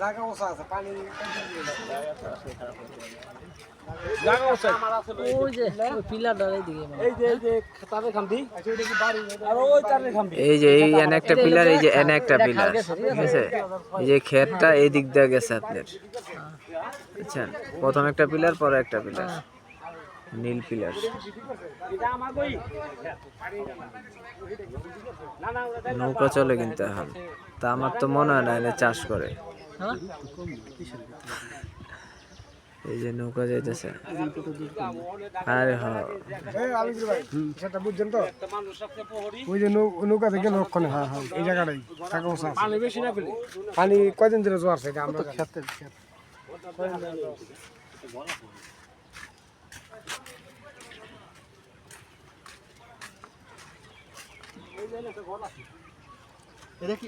জায়গা ওসা আছে পানি এই যে এই এনে একটা পিলার, এই যে এনে একটা পিলার, ঠিক আছে? এই যে ক্ষেতটা এই দিক দিয়ে গেছে আপনার, বুঝছেন? প্রথম একটা পিলার, পরে একটা পিলার, নীল পিলার। নৌকা চলে কিন্তু এখন, তা আমার তো মনে হয় না এনে চাষ করে। এই যে নৌকা যাইতেছে, আরে হ্যাঁ আলমগীর ভাই সেটা বুঝছেন তো ওই যে নৌকা থেকে লক্ষণে হ্যাঁ হ্যাঁ এই জায়গাটাই জায়গা ওসা আছে পানি বেশি না পেলে পানি কয়দিন ধরে জোয়ার সেটা আমরা ক্ষেতের এটা কি